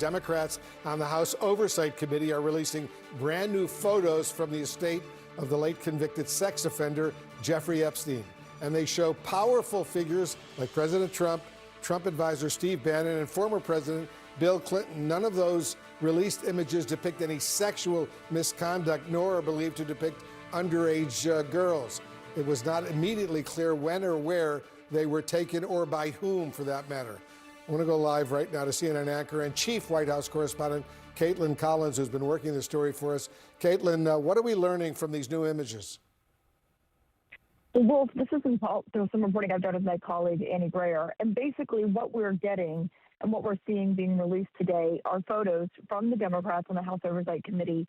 Democrats on the House Oversight Committee are releasing brand new photos from the estate of the late convicted sex offender, Jeffrey Epstein. And they show powerful figures like President Trump, Trump advisor Steve Bannon, and former President Bill Clinton. None of those released images depict any sexual misconduct, nor are believed to depict underage girls. It was not immediately clear when or where they were taken, or by whom, for that matter. I want to go live right now to CNN anchor and chief White House correspondent Caitlin Collins, who's been working the story for us. Caitlin, what are we learning from these new images? Well, this is some reporting I've done with my colleague Annie Breyer, and basically what we're getting and what we're seeing being released today are photos from the Democrats on the House Oversight Committee.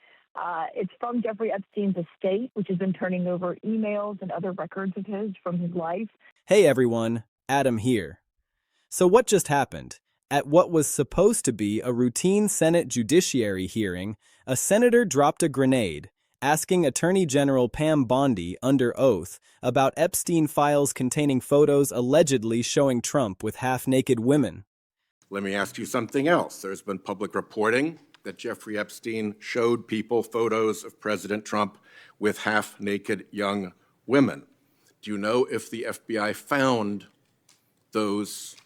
It's from Jeffrey Epstein's estate, which has been turning over emails and other records of his from his life. Hey everyone, Adam here. So what just happened? At what was supposed to be a routine Senate Judiciary hearing, a senator dropped a grenade, asking Attorney General Pam Bondi under oath about Epstein files containing photos allegedly showing Trump with half-naked women. Let me ask you something else. There's been public reporting that Jeffrey Epstein showed people photos of President Trump with half-naked young women. Do you know if the FBI found those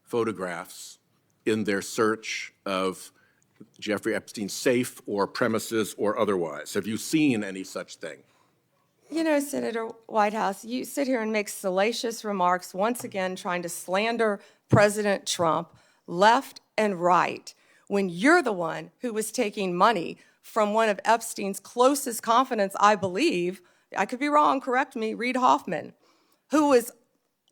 photographs in their search of Jeffrey Epstein's safe or premises or otherwise? Have you seen any such thing? You know, Senator Whitehouse, you sit here and make salacious remarks, once again trying to slander President Trump left and right, when you're the one who was taking money from one of Epstein's closest confidants, I believe, I could be wrong, correct me, Reid Hoffman, who was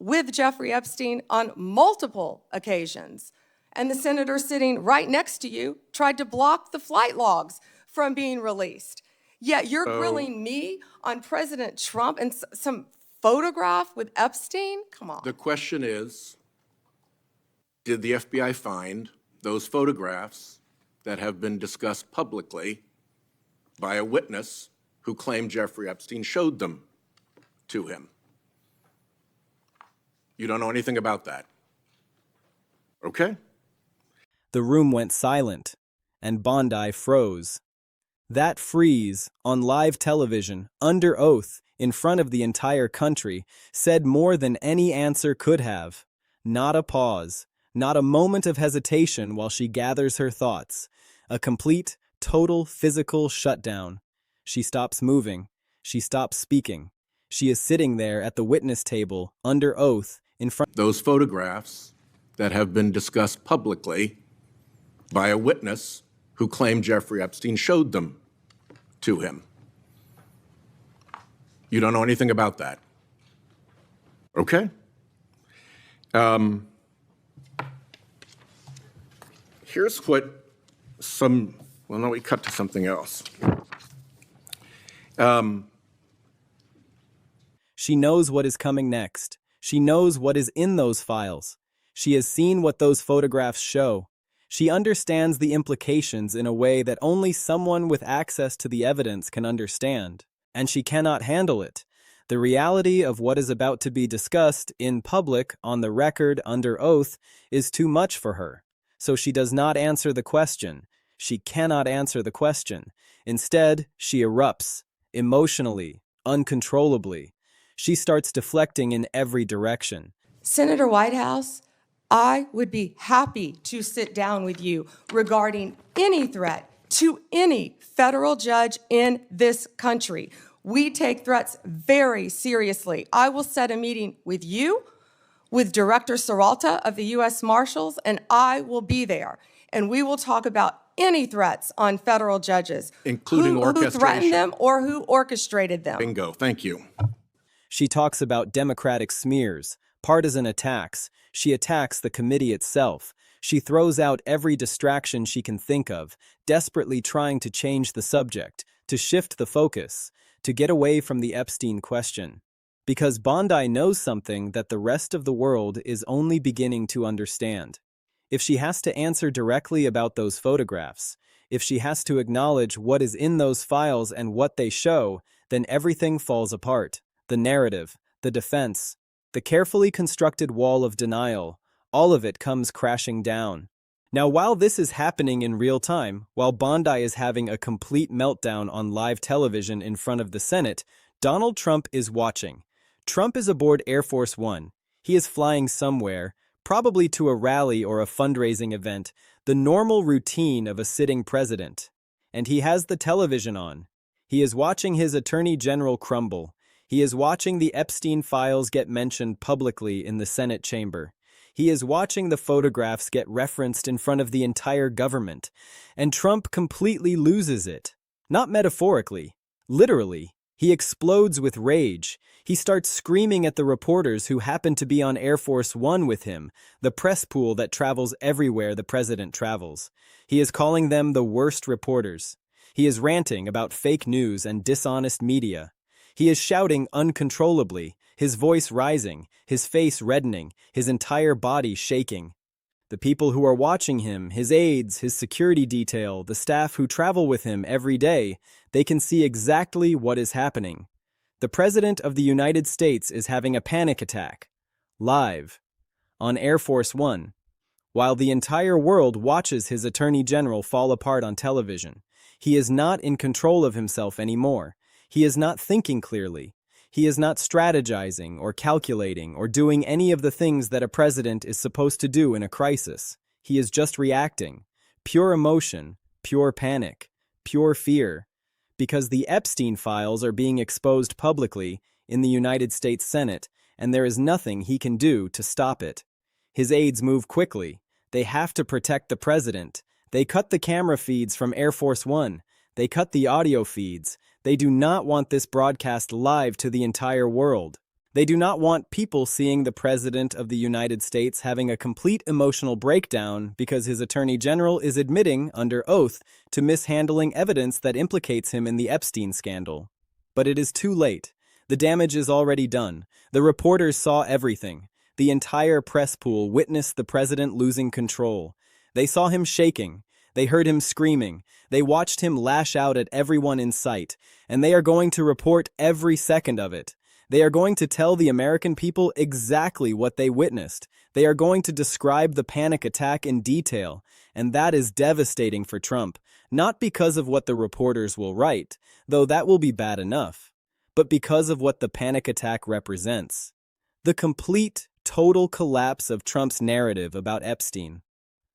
with Jeffrey Epstein on multiple occasions. And the senator sitting right next to you tried to block the flight logs from being released. Yet you're grilling me on President Trump and some photograph with Epstein? Come on. The question is, did the FBI find those photographs that have been discussed publicly by a witness who claimed Jeffrey Epstein showed them to him? You don't know anything about that. Okay. The room went silent, and Bondi froze. That freeze, on live television, under oath, in front of the entire country, said more than any answer could have. Not a pause, not a moment of hesitation while she gathers her thoughts. A complete, total physical shutdown. She stops moving. She stops speaking. She is sitting there at the witness table, under oath, in front. Those photographs that have been discussed publicly by a witness who claimed Jeffrey Epstein showed them to him. You don't know anything about that. Okay? Here's what we cut to something else. She knows what is coming next. She knows what is in those files. She has seen what those photographs show. She understands the implications in a way that only someone with access to the evidence can understand, and she cannot handle it. The reality of what is about to be discussed in public, on the record, under oath, is too much for her. So she does not answer the question. She cannot answer the question. Instead, she erupts, emotionally, uncontrollably. She starts deflecting in every direction. Senator Whitehouse, I would be happy to sit down with you regarding any threat to any federal judge in this country. We take threats very seriously. I will set a meeting with you, with Director Seralta of the U.S. Marshals, and I will be there. And we will talk about any threats on federal judges, including orchestration, who threatened them or who orchestrated them. Bingo. Thank you. She talks about Democratic smears, partisan attacks. She attacks the committee itself. She throws out every distraction she can think of, desperately trying to change the subject, to shift the focus, to get away from the Epstein question. Because Bondi knows something that the rest of the world is only beginning to understand. If she has to answer directly about those photographs, if she has to acknowledge what is in those files and what they show, then everything falls apart. The narrative, the defense, the carefully constructed wall of denial, all of it comes crashing down. Now, while this is happening in real time, while Bondi is having a complete meltdown on live television in front of the Senate, Donald Trump is watching. Trump is aboard Air Force One. He is flying somewhere, probably to a rally or a fundraising event, the normal routine of a sitting president. And he has the television on. He is watching his Attorney General crumble. He is watching the Epstein files get mentioned publicly in the Senate chamber. He is watching the photographs get referenced in front of the entire government. And Trump completely loses it. Not metaphorically, literally. He explodes with rage. He starts screaming at the reporters who happen to be on Air Force One with him, the press pool that travels everywhere the president travels. He is calling them the worst reporters. He is ranting about fake news and dishonest media. He is shouting uncontrollably, his voice rising, his face reddening, his entire body shaking. The people who are watching him, his aides, his security detail, the staff who travel with him every day, they can see exactly what is happening. The President of the United States is having a panic attack, live, on Air Force One, while the entire world watches his Attorney General fall apart on television. He is not in control of himself anymore. He is not thinking clearly. He is not strategizing or calculating or doing any of the things that a president is supposed to do in a crisis. He is just reacting. Pure emotion, pure panic, pure fear. Because the Epstein files are being exposed publicly in the United States Senate, and there is nothing he can do to stop it. His aides move quickly. They have to protect the president. They cut the camera feeds from Air Force One. They cut the audio feeds. They do not want this broadcast live to the entire world. They do not want people seeing the President of the United States having a complete emotional breakdown because his Attorney General is admitting, under oath, to mishandling evidence that implicates him in the Epstein scandal. But it is too late. The damage is already done. The reporters saw everything. The entire press pool witnessed the President losing control. They saw him shaking. They heard him screaming. They watched him lash out at everyone in sight, and they are going to report every second of it. They are going to tell the American people exactly what they witnessed. They are going to describe the panic attack in detail, and that is devastating for Trump, not because of what the reporters will write, though that will be bad enough, but because of what the panic attack represents. The complete, total collapse of Trump's narrative about Epstein.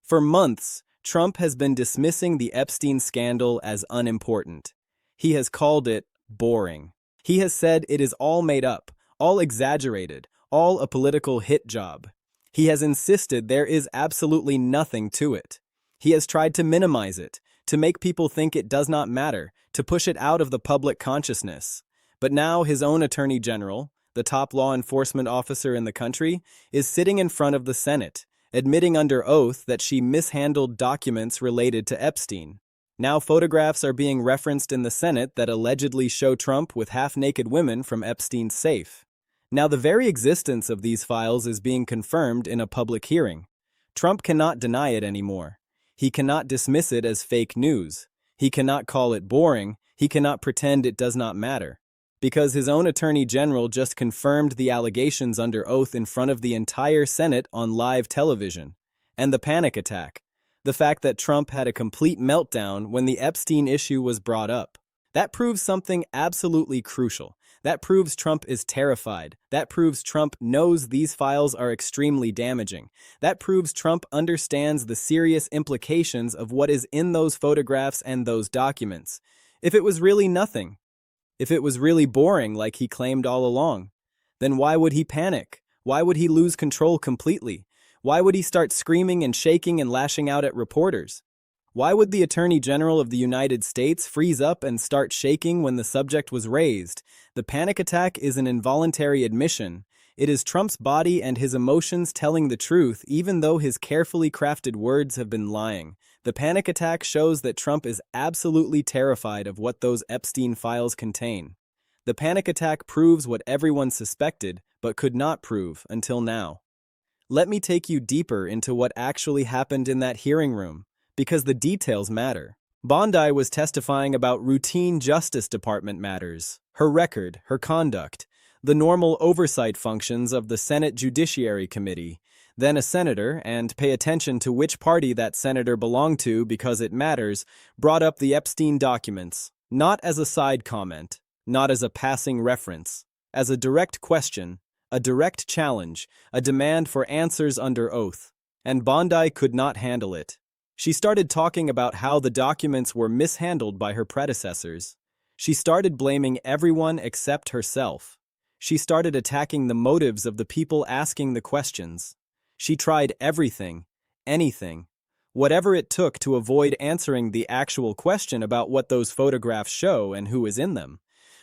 For months, Trump has been dismissing the Epstein scandal as unimportant. He has called it boring. He has said it is all made up, all exaggerated, all a political hit job. He has insisted there is absolutely nothing to it. He has tried to minimize it, to make people think it does not matter, to push it out of the public consciousness. But now his own Attorney General, the top law enforcement officer in the country, is sitting in front of the Senate, admitting under oath that she mishandled documents related to Epstein. Now photographs are being referenced in the Senate that allegedly show Trump with half-naked women from Epstein's safe. Now the very existence of these files is being confirmed in a public hearing. Trump cannot deny it anymore. He cannot dismiss it as fake news. He cannot call it boring. He cannot pretend it does not matter. Because his own Attorney General just confirmed the allegations under oath in front of the entire Senate on live television. And the panic attack. The fact that Trump had a complete meltdown when the Epstein issue was brought up. That proves something absolutely crucial. That proves Trump is terrified. That proves Trump knows these files are extremely damaging. That proves Trump understands the serious implications of what is in those photographs and those documents. If it was really nothing, if it was really boring like he claimed all along, then why would he panic? Why would he lose control completely? Why would he start screaming and shaking and lashing out at reporters? Why would the Attorney General of the United States freeze up and start shaking when the subject was raised? The panic attack is an involuntary admission. It is Trump's body and his emotions telling the truth, even though his carefully crafted words have been lying. The panic attack shows that Trump is absolutely terrified of what those Epstein files contain. The panic attack proves what everyone suspected, but could not prove until now. Let me take you deeper into what actually happened in that hearing room, because the details matter. Bondi was testifying about routine Justice Department matters, her record, her conduct, the normal oversight functions of the Senate Judiciary Committee, Then a senator, and pay attention to which party that senator belonged to because it matters, brought up the Epstein documents, not as a side comment, not as a passing reference, as a direct question, a direct challenge, a demand for answers under oath. And Bondi could not handle it. She started talking about how the documents were mishandled by her predecessors. She started blaming everyone except herself. She started attacking the motives of the people asking the questions. She tried everything, anything, whatever it took to avoid answering the actual question about what those photographs show and who is in them.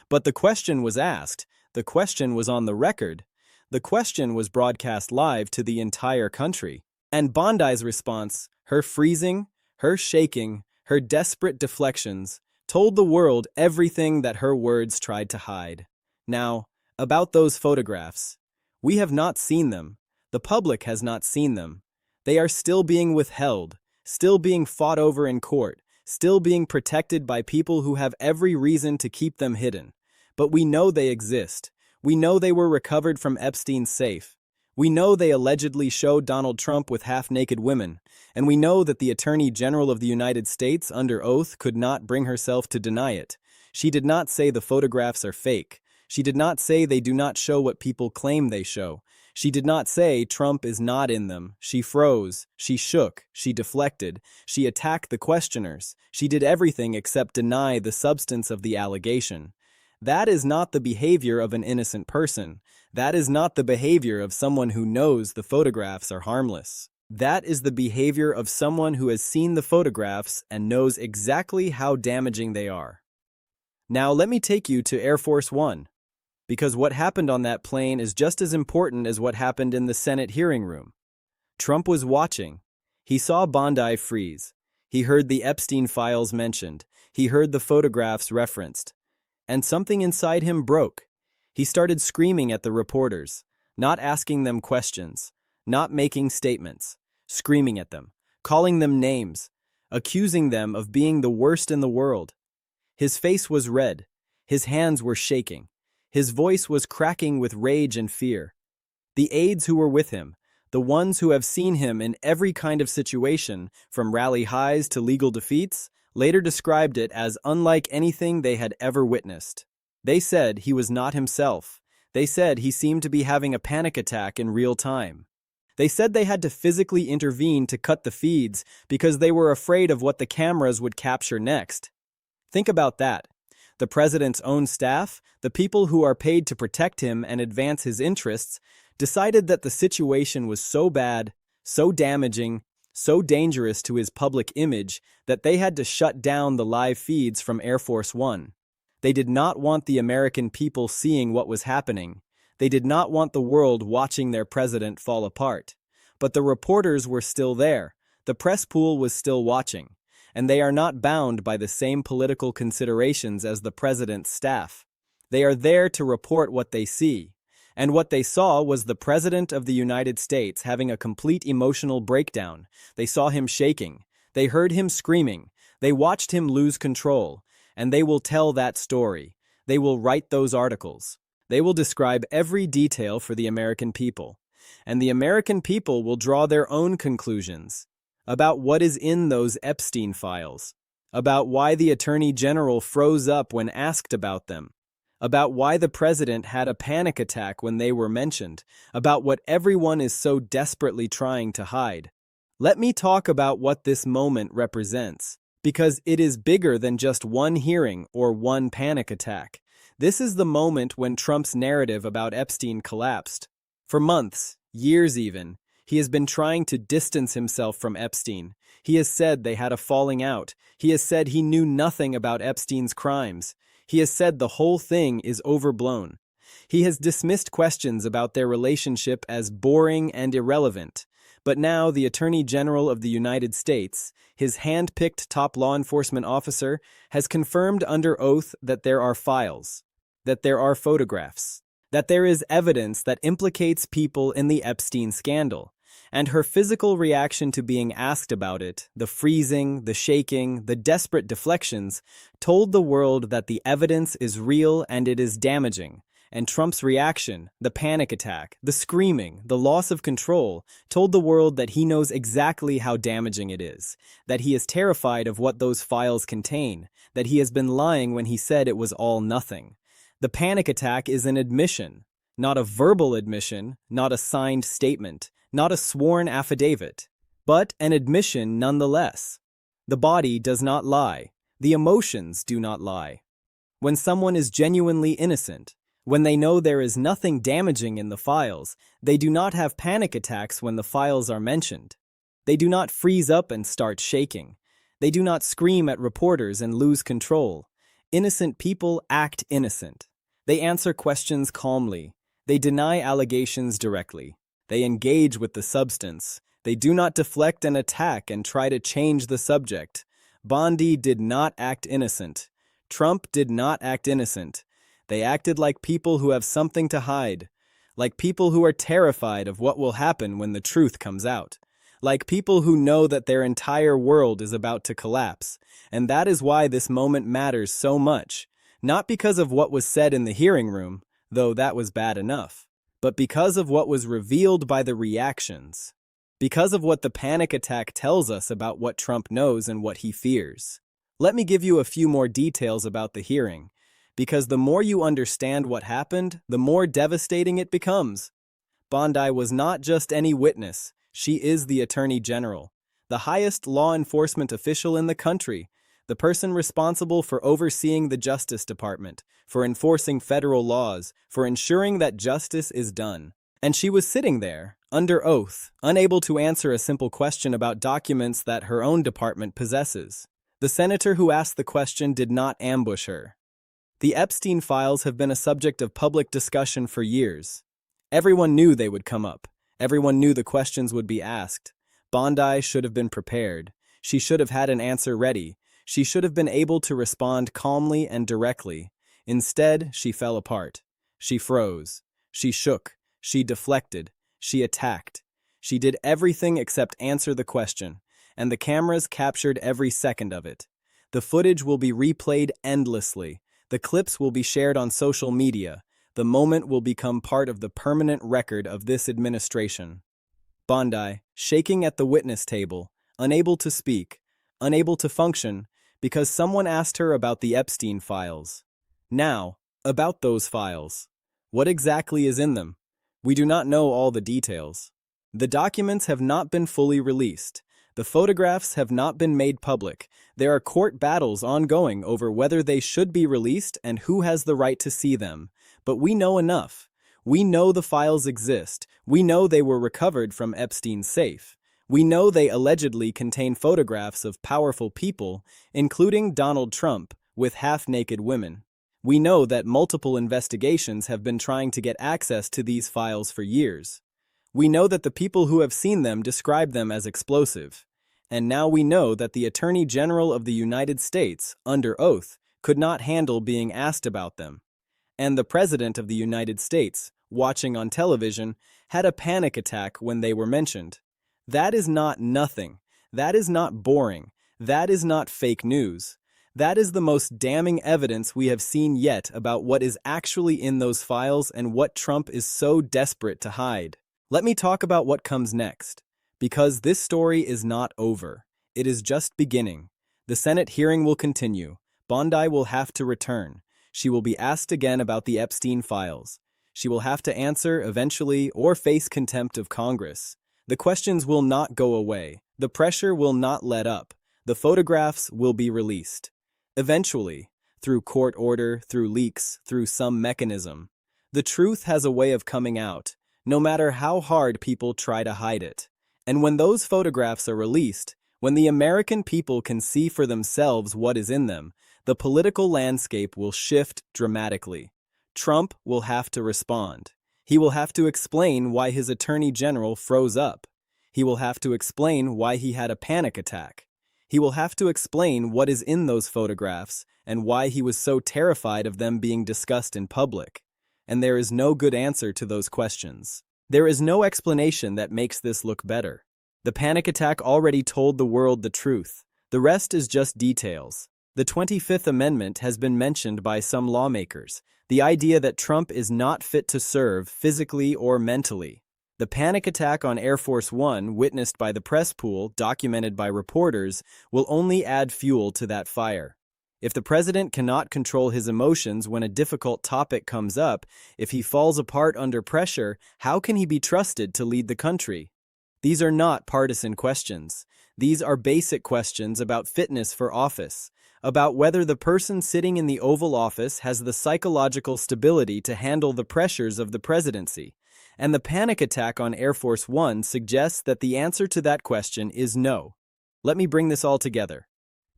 But the question was asked, the question was on the record, the question was broadcast live to the entire country. And Bondi's response, her freezing, her shaking, her desperate deflections, told the world everything that her words tried to hide. Now, about those photographs. We have not seen them. The public has not seen them. They are still being withheld, still being fought over in court, still being protected by people who have every reason to keep them hidden. But we know they exist. We know they were recovered from Epstein's safe. We know they allegedly showed Donald Trump with half-naked women, and we know that the Attorney General of the United States, under oath, could not bring herself to deny it. She did not say the photographs are fake. She did not say they do not show what people claim they show. She did not say Trump is not in them. She froze, she shook, she deflected, she attacked the questioners. She did everything except deny the substance of the allegation. That is not the behavior of an innocent person. That is not the behavior of someone who knows the photographs are harmless. That is the behavior of someone who has seen the photographs and knows exactly how damaging they are. Now let me take you to Air Force One, because what happened on that plane is just as important as what happened in the Senate hearing room. Trump was watching. He saw Bondi freeze. He heard the Epstein files mentioned. He heard the photographs referenced. And something inside him broke. He started screaming at the reporters, not asking them questions, not making statements, screaming at them, calling them names, accusing them of being the worst in the world. His face was red. His hands were shaking. His voice was cracking with rage and fear. The aides who were with him, the ones who have seen him in every kind of situation, from rally highs to legal defeats, later described it as unlike anything they had ever witnessed. They said he was not himself. They said he seemed to be having a panic attack in real time. They said they had to physically intervene to cut the feeds because they were afraid of what the cameras would capture next. Think about that. The president's own staff, the people who are paid to protect him and advance his interests, decided that the situation was so bad, so damaging, so dangerous to his public image that they had to shut down the live feeds from Air Force One. They did not want the American people seeing what was happening. They did not want the world watching their president fall apart. But the reporters were still there. The press pool was still watching. And they are not bound by the same political considerations as the president's staff. They are there to report what they see. And what they saw was the President of the United States having a complete emotional breakdown. They saw him shaking. They heard him screaming. They watched him lose control. And they will tell that story. They will write those articles. They will describe every detail for the American people. And the American people will draw their own conclusions about what is in those Epstein files, about why the Attorney General froze up when asked about them, about why the president had a panic attack when they were mentioned, about what everyone is so desperately trying to hide. Let me talk about what this moment represents, because it is bigger than just one hearing or one panic attack. This is the moment when Trump's narrative about Epstein collapsed. For months, years even, he has been trying to distance himself from Epstein. He has said they had a falling out. He has said he knew nothing about Epstein's crimes. He has said the whole thing is overblown. He has dismissed questions about their relationship as boring and irrelevant. But now the Attorney General of the United States, his hand-picked top law enforcement officer, has confirmed under oath that there are files, that there are photographs, that there is evidence that implicates people in the Epstein scandal. And her physical reaction to being asked about it, the freezing, the shaking, the desperate deflections, told the world that the evidence is real and it is damaging, And Trump's reaction, the panic attack, the screaming, the loss of control, told the world that he knows exactly how damaging it is, that he is terrified of what those files contain, that he has been lying when he said it was all nothing. The panic attack is an admission, not a verbal admission, not a signed statement, not a sworn affidavit, but an admission nonetheless. The body does not lie. The emotions do not lie. When someone is genuinely innocent, when they know there is nothing damaging in the files, they do not have panic attacks when the files are mentioned. They do not freeze up and start shaking. They do not scream at reporters and lose control. Innocent people act innocent. They answer questions calmly. They deny allegations directly. They engage with the substance. They do not deflect and attack and try to change the subject. Bondi did not act innocent. Trump did not act innocent. They acted like people who have something to hide, like people who are terrified of what will happen when the truth comes out, like people who know that their entire world is about to collapse. And that is why this moment matters so much, not because of what was said in the hearing room, though that was bad enough, but because of what was revealed by the reactions, because of what the panic attack tells us about what Trump knows and what he fears. Let me give you a few more details about the hearing, because the more you understand what happened, the more devastating it becomes. Bondi was not just any witness. She is the Attorney General, the highest law enforcement official in the country, the person responsible for overseeing the Justice Department, for enforcing federal laws, for ensuring that justice is done. And she was sitting there, under oath, unable to answer a simple question about documents that her own department possesses. The senator who asked the question did not ambush her. The Epstein files have been a subject of public discussion for years. Everyone knew they would come up. Everyone knew the questions would be asked. Bondi should have been prepared. She should have had an answer ready. She should have been able to respond calmly and directly. Instead, she fell apart. She froze. She shook. She deflected. She attacked. She did everything except answer the question, and the cameras captured every second of it. The footage will be replayed endlessly. The clips will be shared on social media. The moment will become part of the permanent record of this administration. Bondi, shaking at the witness table, unable to speak, unable to function, because someone asked her about the Epstein files. Now, about those files. What exactly is in them? We do not know all the details. The documents have not been fully released. The photographs have not been made public. There are court battles ongoing over whether they should be released and who has the right to see them. But we know enough. We know the files exist. We know they were recovered from Epstein's safe. We know they allegedly contain photographs of powerful people, including Donald Trump, with half-naked women. We know that multiple investigations have been trying to get access to these files for years. We know that the people who have seen them describe them as explosive. And now we know that the Attorney General of the United States, under oath, could not handle being asked about them. And the President of the United States, watching on television, had a panic attack when they were mentioned. That is not nothing. That is not boring. That is not fake news. That is the most damning evidence we have seen yet about what is actually in those files and what Trump is so desperate to hide. Let me talk about what comes next, because this story is not over. It is just beginning. The Senate hearing will continue. Bondi will have to return. She will be asked again about the Epstein files. She will have to answer eventually or face contempt of Congress. The questions will not go away. The pressure will not let up. The photographs will be released. Eventually, through court order, through leaks, through some mechanism. The truth has a way of coming out, no matter how hard people try to hide it. And when those photographs are released, when the American people can see for themselves what is in them, the political landscape will shift dramatically. Trump will have to respond. He will have to explain why his Attorney General froze up. He will have to explain why he had a panic attack. He will have to explain what is in those photographs and why he was so terrified of them being discussed in public. And there is no good answer to those questions. There is no explanation that makes this look better. The panic attack already told the world the truth. The rest is just details. The 25th Amendment has been mentioned by some lawmakers. The idea that Trump is not fit to serve physically or mentally. The panic attack on Air Force One, witnessed by the press pool, documented by reporters, will only add fuel to that fire. If the president cannot control his emotions when a difficult topic comes up, if he falls apart under pressure, how can he be trusted to lead the country? These are not partisan questions. These are basic questions about fitness for office, about whether the person sitting in the Oval Office has the psychological stability to handle the pressures of the presidency. And the panic attack on Air Force One suggests that the answer to that question is no. Let me bring this all together.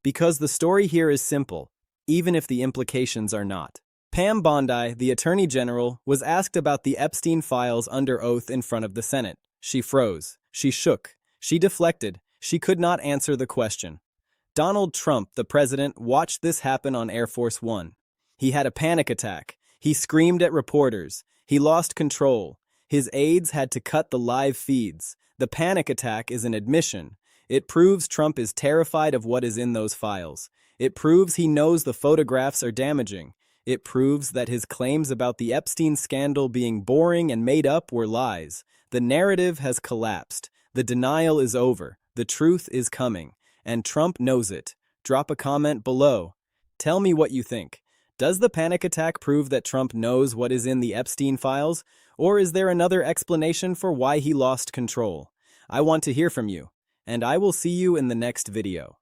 Because the story here is simple, even if the implications are not. Pam Bondi, the Attorney General, was asked about the Epstein files under oath in front of the Senate. She froze. She shook. She deflected. She could not answer the question. Donald Trump, the president, watched this happen on Air Force One. He had a panic attack. He screamed at reporters. He lost control. His aides had to cut the live feeds. The panic attack is an admission. It proves Trump is terrified of what is in those files. It proves he knows the photographs are damaging. It proves that his claims about the Epstein scandal being boring and made up were lies. The narrative has collapsed. The denial is over. The truth is coming. And Trump knows it. Drop a comment below. Tell me what you think. Does the panic attack prove that Trump knows what is in the Epstein files? Or is there another explanation for why he lost control? I want to hear from you. And I will see you in the next video.